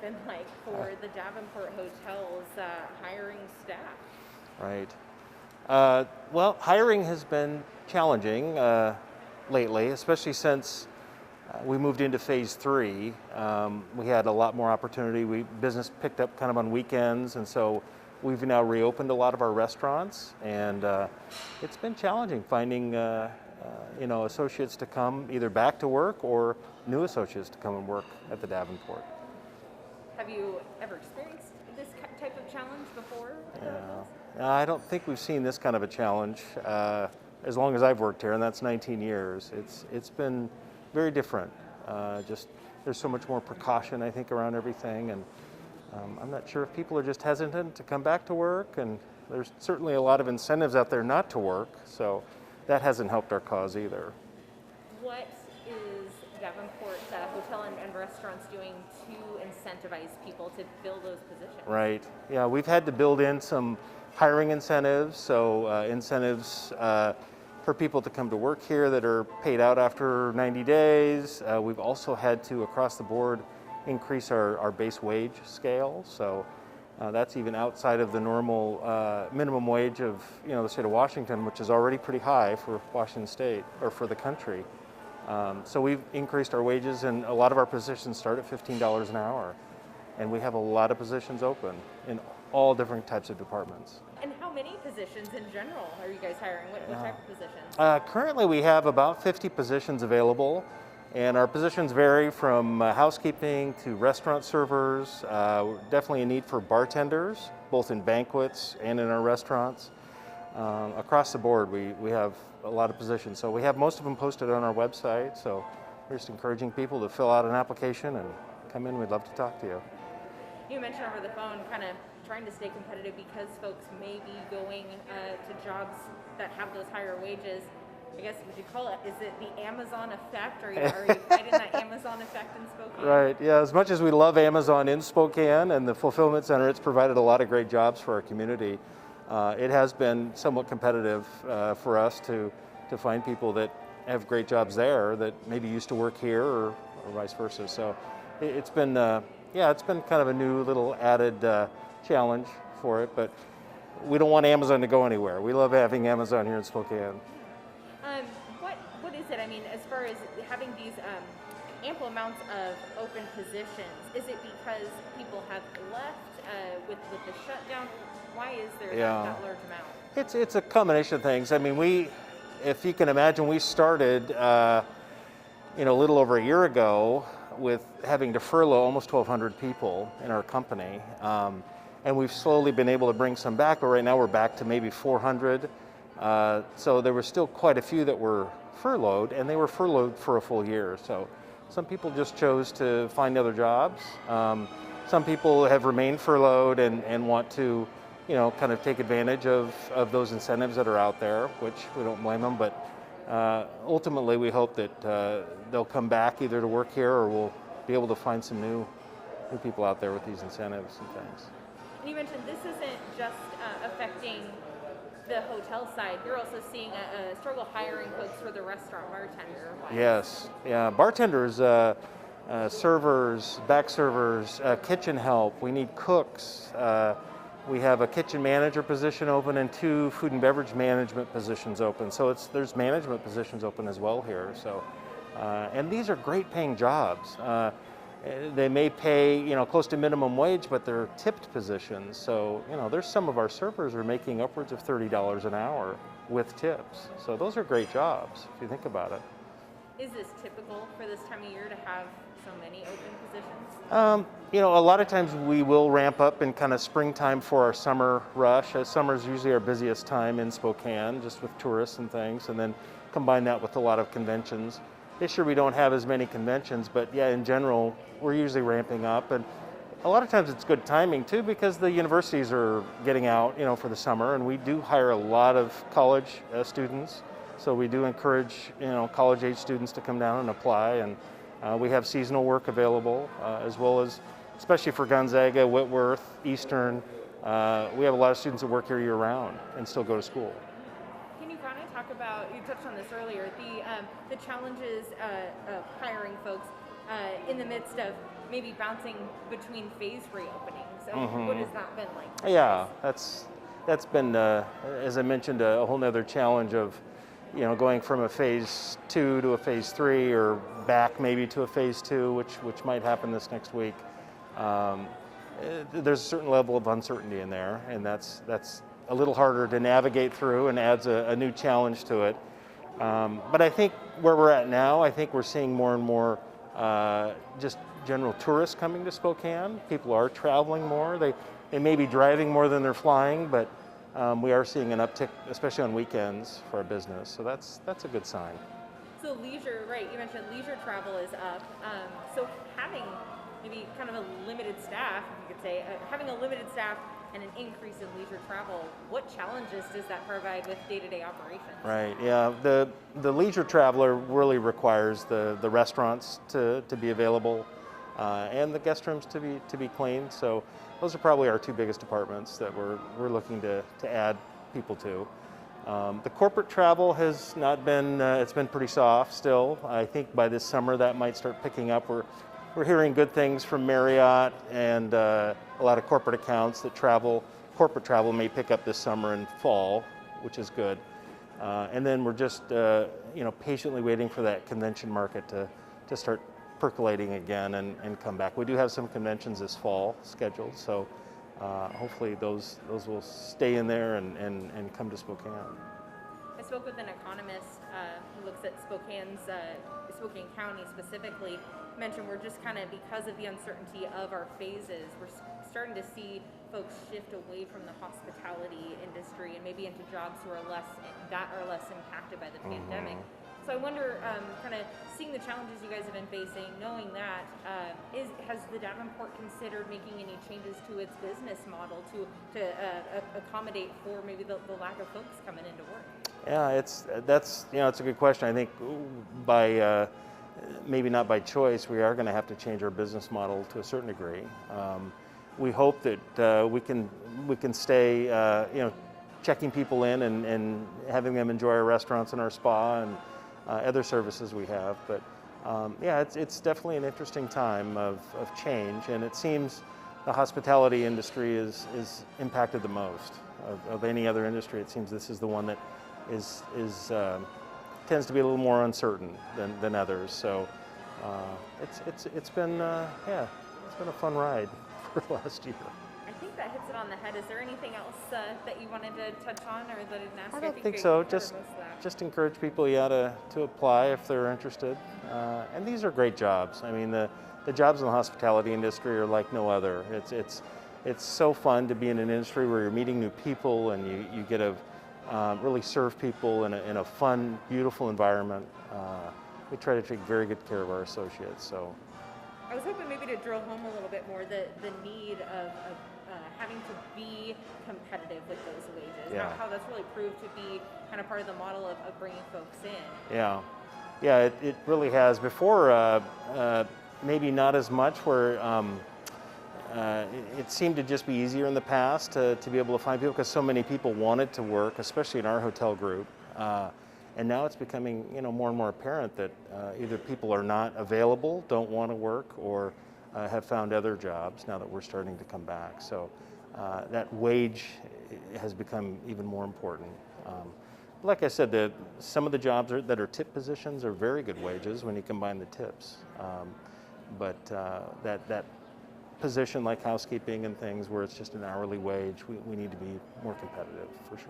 been like for the Davenport Hotels hiring staff? Right. Well, hiring has been challenging lately, especially since we moved into phase 3. We had a lot more opportunity. Business picked up kind of on weekends, and so we've now reopened a lot of our restaurants, and it's been challenging finding associates to come either back to work or new associates to come and work at the Davenport. Have you ever experienced this type of challenge before? I don't think we've seen this kind of a challenge as long as I've worked here, and that's 19 years. It's been very different. Just there's so much more precaution, I think, around everything, and I'm not sure if people are just hesitant to come back to work, and there's certainly a lot of incentives out there not to work, so that hasn't helped our cause either. What is Davenport Hotel and Restaurants doing to incentivize people to fill those positions? Right. Yeah, we've had to build in some hiring incentives, so incentives for people to come to work here that are paid out after 90 days. We've also had to, across the board, increase our base wage scale, so that's even outside of the normal minimum wage of the state of Washington, which is already pretty high for Washington State or for the country. So we've increased our wages, and a lot of our positions start at $15 an hour, and we have a lot of positions open in all different types of departments. And how many positions in general are you guys hiring? What type of positions? Currently we have about 50 positions available, and our positions vary from housekeeping to restaurant servers. Definitely a need for bartenders, both in banquets and in our restaurants. Across the board, we have a lot of positions. So we have most of them posted on our website, so we're just encouraging people to fill out an application and come in. We'd love to talk to you. You mentioned over the phone kind of trying to stay competitive because folks may be going to jobs that have those higher wages. I guess, would you call it, is it the Amazon effect? Are you fighting that Amazon effect in Spokane? Right, yeah, as much as we love Amazon in Spokane and the fulfillment center, it's provided a lot of great jobs for our community. It has been somewhat competitive for us to find people that have great jobs there that maybe used to work here or vice versa. So it's been, it's been kind of a new little added challenge for it, but we don't want Amazon to go anywhere. We love having Amazon here in Spokane. What is it? I mean, as far as having these ample amounts of open positions, is it because people have left with the shutdown? Why is there that large amount? It's a combination of things. I mean, if you can imagine, we started a little over a year ago with having to furlough almost 1,200 people in our company. And we've slowly been able to bring some back, but right now we're back to maybe 400. So there were still quite a few that were furloughed, and they were furloughed for a full year. So some people just chose to find other jobs. Some people have remained furloughed and want to, kind of take advantage of those incentives that are out there, which we don't blame them. But ultimately, we hope that they'll come back either to work here or we'll be able to find some new people out there with these incentives and things. And you mentioned this isn't just affecting the hotel side. You're also seeing a struggle hiring folks for the restaurant bartender. Yes, yeah, bartenders, servers, back servers, kitchen help. We need cooks. We have a kitchen manager position open and 2 food and beverage management positions open. So there's management positions open as well here. So, and these are great paying jobs. They may pay, close to minimum wage, but they're tipped positions. So, there's some of our servers are making upwards of $30 an hour with tips. So those are great jobs, if you think about it. Is this typical for this time of year to have so many open positions? A lot of times we will ramp up in kind of springtime for our summer rush. Summer is usually our busiest time in Spokane, just with tourists and things, and then combine that with a lot of conventions. This year we don't have as many conventions, but yeah, in general, we're usually ramping up. And a lot of times it's good timing too, because the universities are getting out, for the summer, and we do hire a lot of college students. So we do encourage, college age students to come down and apply, and we have seasonal work available, as well as, especially for Gonzaga, Whitworth, Eastern. We have a lot of students that work here year round and still go to school. Can you kind of talk about, you touched on this earlier, the challenges of hiring folks in the midst of maybe bouncing between phase reopenings. What has that been like? For you Yeah, guys? that's been, as I mentioned, a whole nother challenge of, going from a phase 2 to a phase 3, or back maybe to a phase 2, which might happen this next week. There's a certain level of uncertainty in there, and that's a little harder to navigate through and adds a new challenge to it. But I think where we're at now, I think we're seeing more and more just general tourists coming to Spokane. People are traveling more. They may be driving more than they're flying, but we are seeing an uptick, especially on weekends, for our business. So that's a good sign. So leisure, right? You mentioned leisure travel is up. So having maybe kind of a limited staff, if you could say, having a limited staff and an increase in leisure travel, what challenges does that provide with day-to-day operations? Right. Yeah. The leisure traveler really requires the restaurants to be available, and the guest rooms to be clean. So those are probably our two biggest departments that we're looking to add people to. The corporate travel has not been, it's been pretty soft still. I think by this summer that might start picking up. We're hearing good things from Marriott and a lot of corporate accounts that corporate travel may pick up this summer and fall, which is good. And then we're just, patiently waiting for that convention market to start percolating again and come back. We do have some conventions this fall scheduled, so hopefully those will stay in there and come to Spokane. I spoke with an economist who looks at Spokane County specifically. Mentioned we're just kind of, because of the uncertainty of our phases, we're starting to see folks shift away from the hospitality industry and maybe into jobs that are less impacted by the pandemic. So I wonder, kind of seeing the challenges you guys have been facing, knowing that, has the Davenport considered making any changes to its business model to accommodate for maybe the lack of folks coming into work? Yeah, it's a good question. I think by maybe not by choice, we are going to have to change our business model to a certain degree. We hope that we can stay, checking people in and having them enjoy our restaurants and our spa and other services we have. But it's definitely an interesting time of change, and it seems the hospitality industry is impacted the most of any other industry. It seems this is the one that is tends to be a little more uncertain than others. So it's been a fun ride for the last year. I think that hits it on the head. Is there anything else that you wanted to touch on or that I didn't ask? I don't think so. Just encourage people, to apply if they're interested. And these are great jobs. I mean, the jobs in the hospitality industry are like no other. It's so fun to be in an industry where you're meeting new people and you get to really serve people in a fun, beautiful environment. We try to take very good care of our associates. So I was hoping maybe to drill home a little bit more the need of having to be competitive with those wages. Yeah. How that's really proved to be kind of part of the model of bringing folks in. Yeah, it really has. Before, maybe not as much, where it seemed to just be easier in the past to be able to find people because so many people wanted to work, especially in our hotel group. And now it's becoming, more and more apparent that either people are not available, don't want to work, or have found other jobs now that we're starting to come back. So that wage has become even more important. Like I said, some of the jobs that are tip positions are very good wages when you combine the tips. But that position like housekeeping and things where it's just an hourly wage, we need to be more competitive for sure.